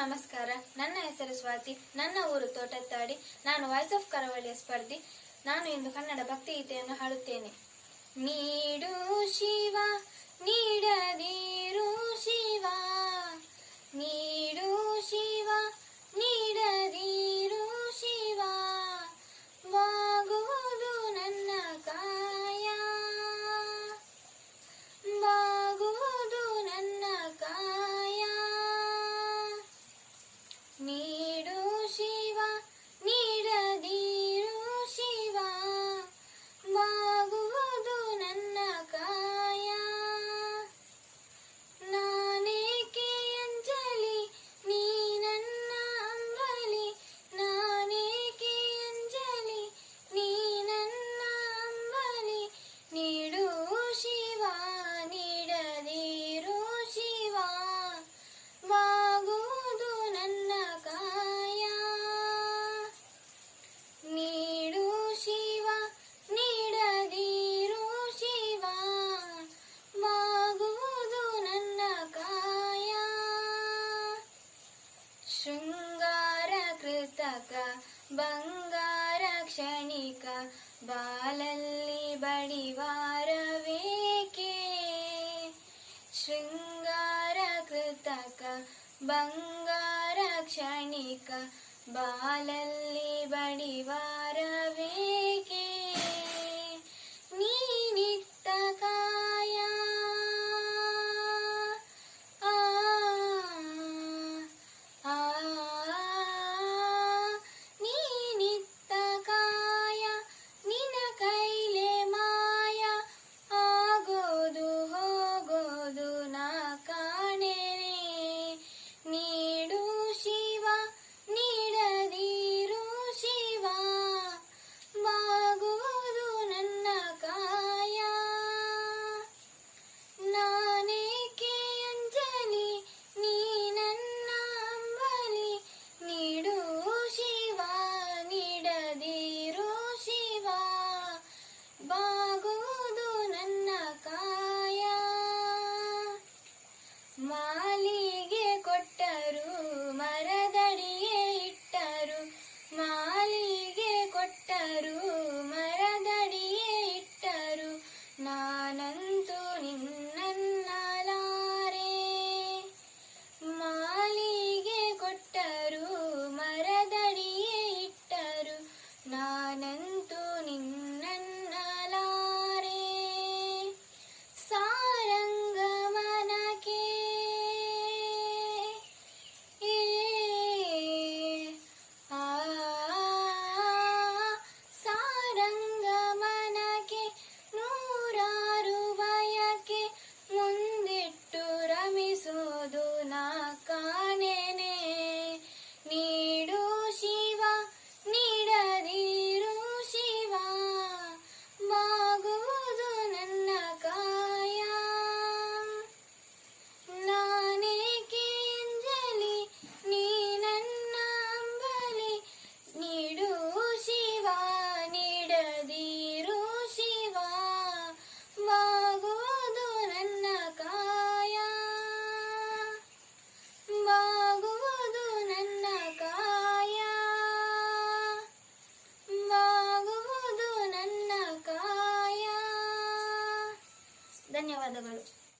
ನಮಸ್ಕಾರ. ನನ್ನ ಹೆಸರು ಸ್ವಾತಿ. ನನ್ನ ಊರು ತೋಟತ್ತಾಡಿ. ನಾನು ವಾಯ್ಸ್ ಆಫ್ ಕರಾವಳಿಯ ಸ್ಪರ್ಧಿ. ನಾನು ಇಂದು ಕನ್ನಡ ಭಕ್ತಿಗೀತೆಯನ್ನು ಹಾಡುತ್ತೇನೆ. ನೀಡು ಶಿವ ನೀಡದಿರು ಶಿವ, ನೀಡು ಶಿವ ನೀಡದಿರು ಶಿವ, ಬಾಗುವುದು ನನ್ನ ಕಾಯ, ಬಾಗುವುದು ನನ್ನ ಕಾಯ. ನೀಡು ಶಿವ ನೀಡದಿರು ಶಿವ, ಬಾಗುವುದು ನನ್ನ ಕಾಯ. ನಾನೇಕೆ ಅಂಜಲಿ ನೀ ನನ್ನ ಅಂಬಲಿ, ನಾನೇಕೆ ಅಂಜಲಿ ನೀ ನನ್ನ ಅಂಬಲಿ. ನೀಡು ಶಿವ ನೀಡದಿರು ಶಿವ, ಬಾಗುವುದು ನನ್ನ ಕಾಯ. ನೀಡು ಶಿವ ನೀಡದಿರು ಶಿವ, ಬಾಗುವುದು ನನ್ನ ಕಾಯ. ಶೃಂಗಾರ ಕೃತಕ ಬಂಗಾರ ಕ್ಷಣಿಕ, ಬಾಲಲ್ಲಿ ಬಡಿವಾರವೇಕೆ. ಶೃಂಗಾರ ಕೃತಕ ಬಂಗಾರ ಕ್ಷಣಿಕ, ಬಾಲಲ್ಲಿ ಬಡಿವಾರವೇಕೆ. ನೀನಿತ್ತ ಕಾಯ ಆ ಆ, ನೀನಿತ್ತ ಕಾಯ ನಿನ್ನ ಕೈಲೆ ಮಾಯ, ಆಗೋದು ಹೋಗೋದು ನಾ ಕಾಣೆನೆ. ನೀಡು ಶಿವ ನೀಡದಿರು ಶಿವ, ಬಾಗುವುದು ನನ್ನ ಕಾಯ. ನಾನೇಕೆ ಅಂಜಲಿ ನೀ ನನ್ನ ಅಂಬಲಿ, ನೀಡು ಶಿವ ನೀಡದಿರು ಶಿವ, ಬಾಗುವುದು ನನ್ನ ಕಾಯ. ಮಾಲಿಗೆ ಕೊಟ್ಟರು ಮರದಡಿಗೆ ಇಟ್ಟರು, ಮಾಲಿಗೆ ಕೊಟ್ಟರು ಮರದಡಿಗೆ ಇಟ್ಟರು, ನಾನಂತೂ ನಿನ್ನನ್ನಲಾರೆ. ಮಾಲಿಗೆ ಕೊಟ್ಟರು ಮರದಡಿಗೆ ಇಟ್ಟರು, ನಾನಂತೂ ನಿನ್ನನ್ನಲಾರೆ. ಸಾರಂಗಮನಕ್ಕೆ ಆ ಸಾರಂಗಮನಕ್ಕೆ ನೂರಾರು ಬಯಕೆ, ಮುಂದಿಟ್ಟು ರಮಿಸೋದು ನಾ ಕಾಣೆನೆ. ನೀಡು ಶಿವ ನೀಡದಿರು ಶಿವ, ಬಾಗುವುದು ನನ್ನ ಕಾಯ. ನಾನೇಕೆ ಅಂಜಲಿ ನೀ ನನ್ನ ಅಂಬಲಿ, ನೀಡು ಶಿವ ನೀಡದಿರು ಶಿವ, ಬಾಗುವುದು ನನ್ನ ಕಾಯ, ಬಾಗುವುದು ನನ್ನ ಕಾಯ, ಬಾಗುವುದು ನನ್ನ ಕಾಯ. ಧನ್ಯವಾದಗಳು.